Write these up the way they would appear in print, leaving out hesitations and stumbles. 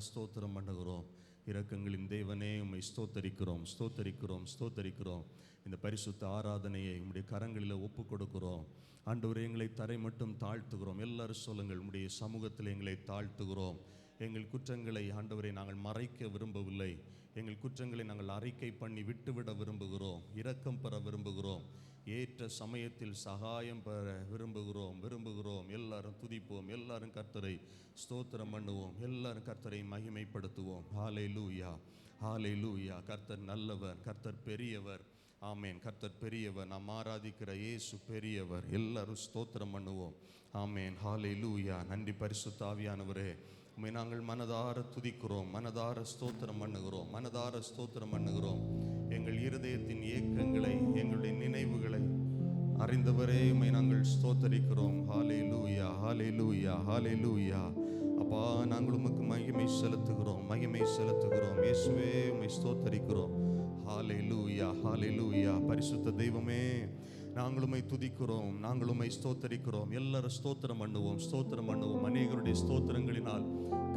ஸ்தோத்திரம் பண்ணுகிறோம். இரக்கங்களின் தேவனே, உம்மை ஸ்தோத்தரிக்கிறோம், ஸ்தோத்தரிக்கிறோம், ஸ்தோத்தரிக்கிறோம். இந்த பரிசுத்த ஆராதனையை உம்முடைய கரங்களில் ஒப்பு கொடுக்கிறோம். ஆண்டவரே, எங்களை தரை மட்டும் தாழ்த்துகிறோம். எல்லாரும் சொல்லுங்கள், உம்முடைய சமூகத்தில் எங்களை தாழ்த்துகிறோம். எங்கள் குற்றங்களை ஆண்டவரை நாங்கள் மறைக்க விரும்பவில்லை. எங்கள் குற்றங்களை நாங்கள் அறிக்கை பண்ணி விட்டுவிட விரும்புகிறோம். இரக்கம் பெற விரும்புகிறோம். ஏற்ற சமயத்தில் சகாயம் பெற விரும்புகிறோம். எல்லாரும் துதிப்போம். எல்லாரும் கர்த்தரை ஸ்தோத்திரம் பண்ணுவோம். எல்லாரும் கர்த்தரை மகிமைப்படுத்துவோம். ஹல்லேலூயா, ஹல்லேலூயா. கர்த்தர் நல்லவர், கர்த்தர் பெரியவர். ஆமேன். கர்த்தர் பெரியவர். நாம் ஆராதிக்கிற இயேசு பெரியவர். எல்லாரும் ஸ்தோத்திரம் பண்ணுவோம். ஆமேன். ஹல்லேலூயா. நன்றி பரிசுத்த ஆவியானவரே, உம்மை நாங்கள் மனதார துதிக்கிறோம், மனதார ஸ்தோத்திரம் பண்ணுகிறோம், மனதார ஸ்தோத்திரம் பண்ணுகிறோம். எங்கள் இருதயத்தின் ஏக்கங்களை, எங்களுடைய நினைவுகளை அறிந்தவரே, உம்மை நாங்கள் ஸ்தோத்தரிக்கிறோம். ஹல்லேலூயா, ஹல்லேலூயா, ஹல்லேலூயா. அப்பா, நாங்கள் உமக்கு மகிமை செலுத்துகிறோம், மகிமை செலுத்துகிறோம். இயேசுவே, உம்மை ஸ்தோத்தரிக்கிறோம். ஹல்லேலூயா, ஹல்லேலூயா. பரிசுத்த தெய்வமே, நாங்கள் உம்மை துதிக்கிறோம், நாங்கள் உம்மை ஸ்தோத்தரிக்கிறோம். எல்லாரும் ஸ்தோத்திரம் பண்ணுவோம், ஸ்தோத்திரம் பண்ணுவோம். அநேகருடைய ஸ்தோத்திரங்களினால்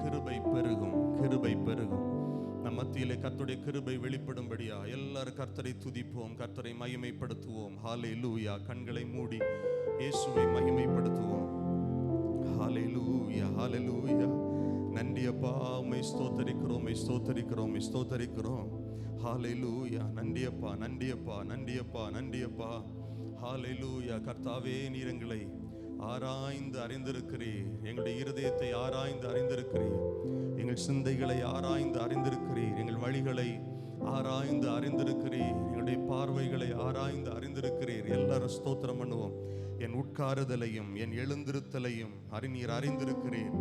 கிருபை பெருகும், கிருபை பெருகும். நம் மத்தியிலே கர்த்தருடைய கிருபை வெளிப்படும்படியா எல்லாரும் கர்த்தரை துதிப்போம், கர்த்தரை மகிமைப்படுத்துவோம். ஹல்லேலூயா. கண்களை மூடி இயேசுவை மகிமைப்படுத்துவோம். ஹல்லேலூயா, ஹல்லேலூயா. நன்றி அப்பா, உம்மை ஸ்தோத்தரிக்கிறோம், உம்மை ஸ்தோத்தரிக்கிறோம், உம்மை ஸ்தோத்தரிக்கிறோம். ஹல்லேலூயா. நன்றி அப்பா, நன்றி அப்பா, நன்றி அப்பா, நன்றி அப்பா. ஹல்லேலூயா. கர்த்தாவே, நீர் எங்களை ஆராய்ந்து அறிந்திருக்கிறீர். எங்களுடைய இருதயத்தை ஆராய்ந்து அறிந்திருக்கிறீர். எங்கள் சிந்தைகளை ஆராய்ந்து அறிந்திருக்கிறீர். எங்கள் வழிகளை ஆராய்ந்து அறிந்திருக்கிறீர். எங்களுடைய பார்வைகளை ஆராய்ந்து அறிந்திருக்கிறீர். எல்லாரும் ஸ்தோத்திரம் பண்ணுவோம். என் உட்காருதலையும் என் எழுந்திருத்தலையும் நீர் அறிந்திருக்கிறீர்.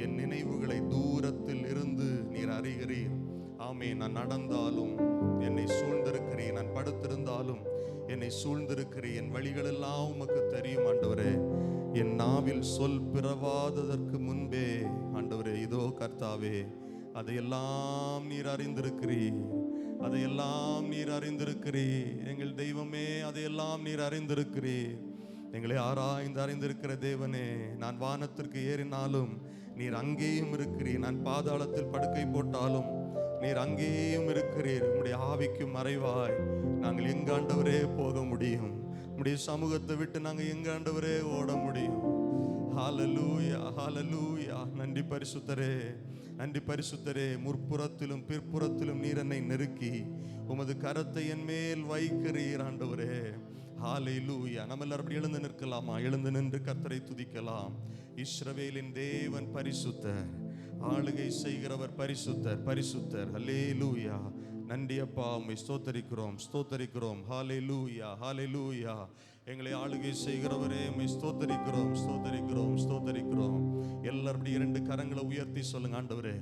என் நினைவுகளை தூரத்தில் இருந்து நீர் அறிகிறீர். ஆமே. நான் நடந்தாலும் என்னை சூழ்ந்திருக்கிறீர், நான் படுத்திருந்தாலும் என்னை சூழ்ந்திருக்கிறீர். என் வழிகளெல்லாம் உமக்கு தெரியும் ஆண்டவரே. என் நாவில் சொல் பிறவாததற்கு முன்பே ஆண்டவரே, இதோ கர்த்தாவே, அதையெல்லாம் நீர் அறிந்திருக்கிறீர், அதையெல்லாம் நீர் அறிந்திருக்கிறீர். எங்கள் தெய்வமே, அதையெல்லாம் நீர் அறிந்திருக்கிறீர். எங்களை ஆராய்ந்து அறிந்திருக்கிற தேவனே, நான் வானத்திற்கு ஏறினாலும் நீர் அங்கேயும் இருக்கிறீர். நான் பாதாளத்தில் படுக்கை போட்டாலும் நீர் அங்கேயும் இருக்கிறீர். உம்முடைய ஆவிக்கு மறைவாய் நாங்கள் எங்க ஆண்டவரே போக முடியும்? உம்முடைய சமூகத்தை விட்டு நாங்கள் எங்க ஆண்டவரே ஓட முடியும்? ஹல்லேலூயா, ஹல்லேலூயா. நன்றி பரிசுத்தரே, நன்றி பரிசுத்தரே. முற்புறத்திலும் பிற்புறத்திலும் நீர் என்னை நெருக்கி உமது கரத்தை என் மேல் வைக்கிறீர் ஆண்டவரே. ஹல்லேலூயா. நம்ம எல்லாரும் அப்படி எழுந்து நிற்கலாமா? எழுந்து நின்று கர்த்தரை துதிக்கலாம். இஸ்ரவேலின் தேவன் பரிசுத்தர், ஆளுகை செய்கிறவர் பரிசுத்தர், பரிசுத்தர். ஹல்லேலூயா. நன்றி அப்பா, உம்மை ஸ்தோத்தரிக்கிறோம், ஸ்தோத்தரிக்கிறோம். ஹல்லேலூயா, ஹல்லேலூயா. எங்களை ஆளுகை செய்கிறவரே, உம்மை ஸ்தோத்தரிக்கிறோம், ஸ்தோத்தரிக்கிறோம், ஸ்தோத்தரிக்கிறோம். எல்லாரும் இரண்டு கரங்களை உயர்த்தி சொல்லுங்க, ஆண்டவரே,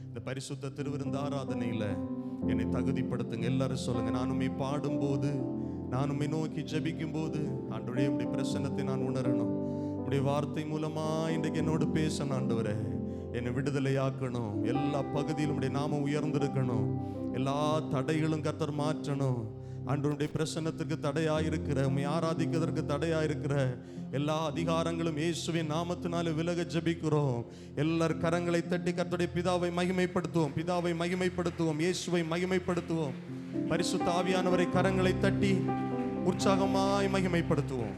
இந்த பரிசுத்த திருவிருந்து ஆராதனையில என்னை தகுதிப்படுத்துங்க. எல்லாரும் சொல்லுங்க, நான் உம்மை பாடும்போது, நான் உம்மை நோக்கி ஜெபிக்கும் போது ஆண்டவரே, உம்முடைய பிரசன்னத்தை நான் உணரணும். உம்முடைய வார்த்தை மூலமா இன்றைக்கு என்னோடு பேசணும் ஆண்டவரே. என்னை விடுதலையாக்கணும். எல்லா பகுதியிலும் உம்முடைய நாமம் உயர்ந்திருக்கணும். எல்லா தடைகளும் கர்த்தர் மாற்றணும். ஆண்டவருடைய பிரசன்னத்திற்கு தடையாயிருக்கிற, உம்மை ஆராதிக்கிறதற்கு தடையாயிருக்கிற எல்லா அதிகாரங்களும் இயேசுவின் நாமத்தினாலே விலக ஜெபிக்கிறோம். எல்லார் கரங்களை தட்டி கர்த்தருடைய பிதாவை மகிமைப்படுத்துவோம், பிதாவை மகிமைப்படுத்துவோம், இயேசுவை மகிமைப்படுத்துவோம். பரிசுத்த ஆவியானவரை கரங்களை தட்டி உற்சாகமாய் மகிமைப்படுத்துவோம்.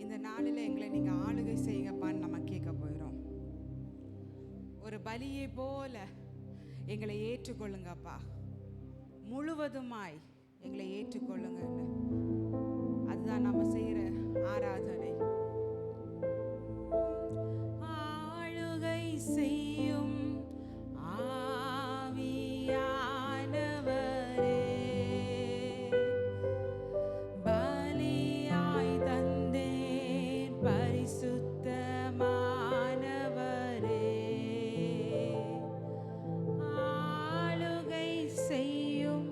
இந்த நாளில் எங்களை நீங்க ஆளுகை செய்யுங்கப்பான்னு நம்ம கேட்க போயிடும். ஒரு பலியை போல எங்களை ஏற்றுக்கொள்ளுங்கப்பா, முழுவதுமாய் எங்களை ஏற்றுக்கொள்ளுங்கன்னு. அதுதான் நம்ம செய்யற ஆராதனை. ஆளுகை செய்யும் ஆவியானவரே, பலியாய் தந்தேன் பரிசுத்தமானவரே. ஆளுகை செய்யும்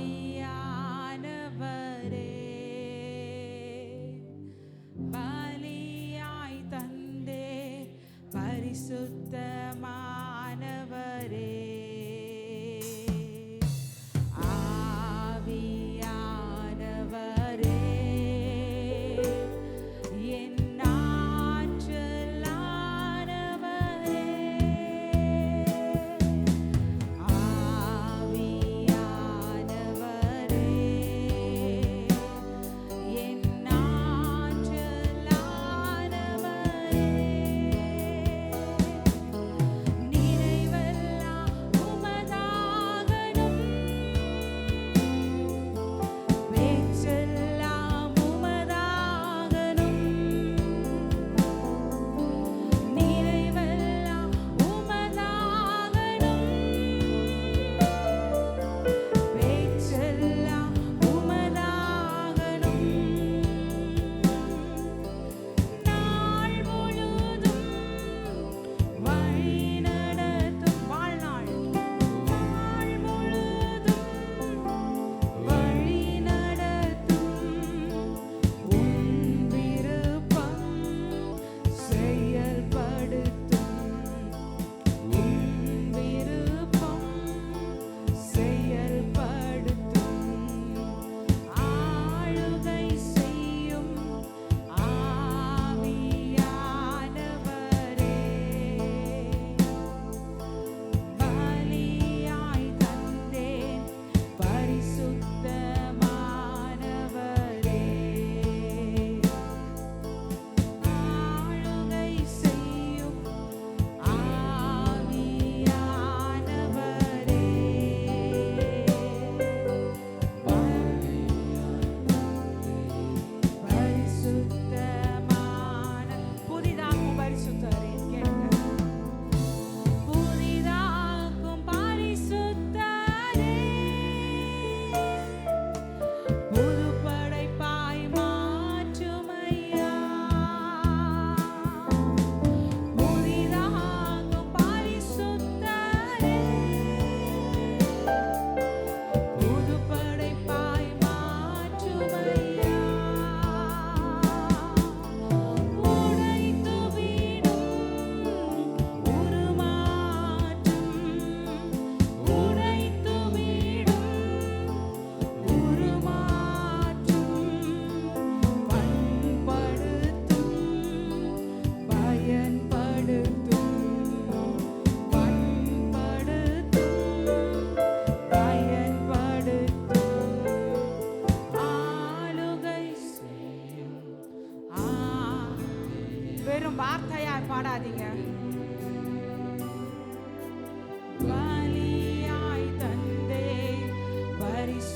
ஆவியானவரே, பலியாய் தந்தேன்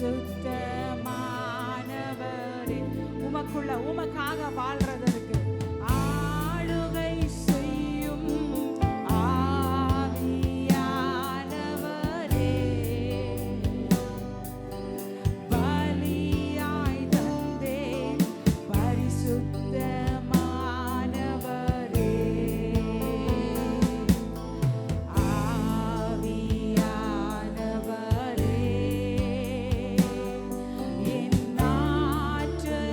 பரிசுத்தமானவரே. உமக்காக வாழ்றதற்கு ஆளுகை செய்யும் ஆவியானவரே. பலியாய் தந்தேன் பரிசுத்தமானவரே. ஆவியானவரே, என் ஆற்றலானவரே.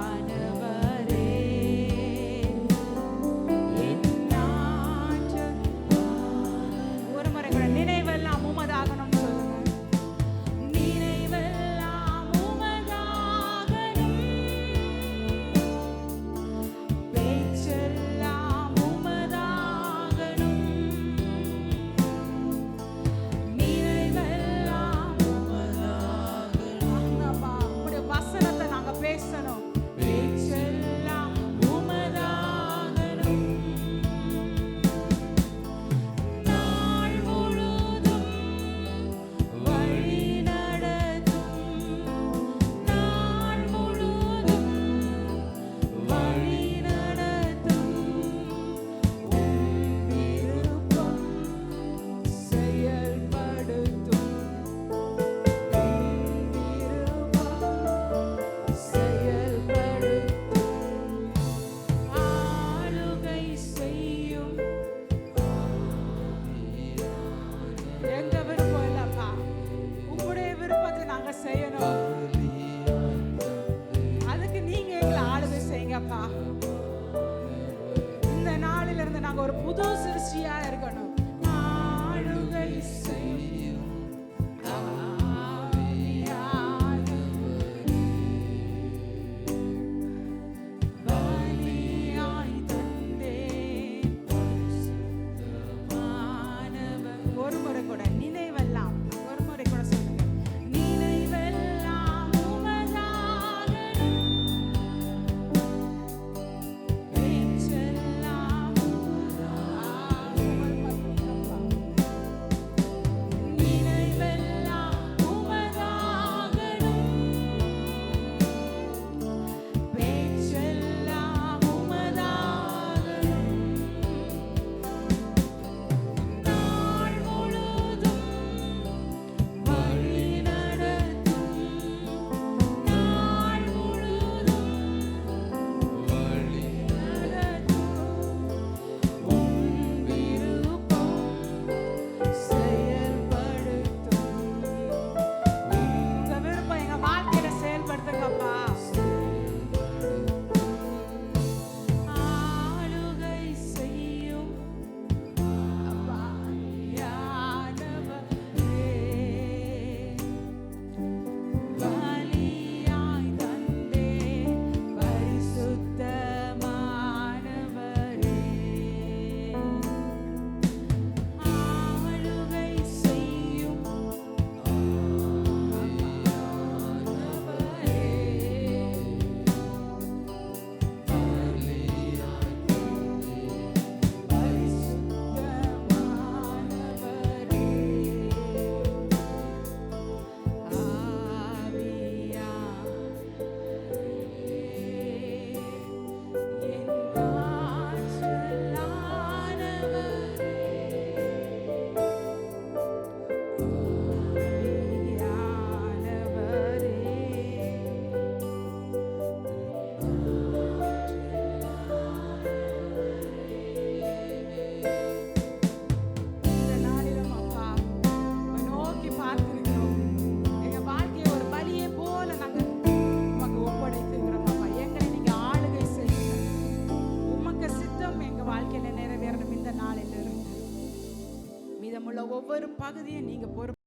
ஆவியானவரே, என் ஆற்றல். ஒரு முறை கூட நினைவெல்லாம் உமதாகணும் சொல்லுங்க. நினைவெல்லாம் உமதாகணும், பேச்செல்லாம் உமதாகணும். நினைவெல்லாம் உமதாகணும். அப்பா, உம்முடைய வசனத்தை நாங்க பேசணும். பேச்செல்லாம் உமதாகணும். நாள் முழுதும் வழி நடத்தும். நாள் முழுதும் வழி நடத்தும். உம் விருப்பம் செயல்படுத்தும். உம் விருப்பம் செயல்படுத்தும். ஆளுகை செய்யும். எங்க விருப்பம் இல்லப்பா, உங்களுடைய விருப்பத்தை நாங்க செய்யணும். அதுக்கு நீங்க எங்களை ஆளுகை செய்யுங்கப்பா. இந்த நாளில இருந்து நாங்க ஒரு புது சிருஷ்டியா இருக்கணும். ஆளுகை செய்யும் ஆவியானவரே. பலியாய் தந்தேன் பரிசுத்தமானவர். ஒரு முறை கூட நினைவெல்லாம், ஒரு முறை கூட சொல்லுங்க. நினைவெல்லாம் உமதாகணும், பேச்செல்லாம் நினைவெல்லாம் உமதாகணும், பேச்செல்லாம் உமதாகணும். நாள் முழுதும் வழி நடத்தும். நாள் முழுதும் வழி நடத்தும். உம் விருப்பம் செயல்படுத்தும். உங்க விருப்பம் எங்க வாழ்க்கையில செயல்படுத்துங்கப்பா. ஆளுகை செய்யும் ஆவியானவரே. பலியாய் தந்தேன் பரிசுத்தமானவரே. ஆளுகை செய்யும் ஆவியானவரே. இந்த நாளிலும் அப்பா, உம்மை நோக்கி பார்த்திருக்கிறோம். எங்க வாழ்க்கையை ஒரு பலியை போல நாங்க உமக்கு ஒப்படைத்திருக்கிறோம் அப்பா. எங்களை நீங்க ஆளுகை செய்யுங்க. உமக்கு சித்தம் எங்க வாழ்க்கையில நிறைவேறணும். இந்த நாளிலிருந்து மீதமுள்ள ஒவ்வொரு பகுதியும் நீங்க பொறுப்பு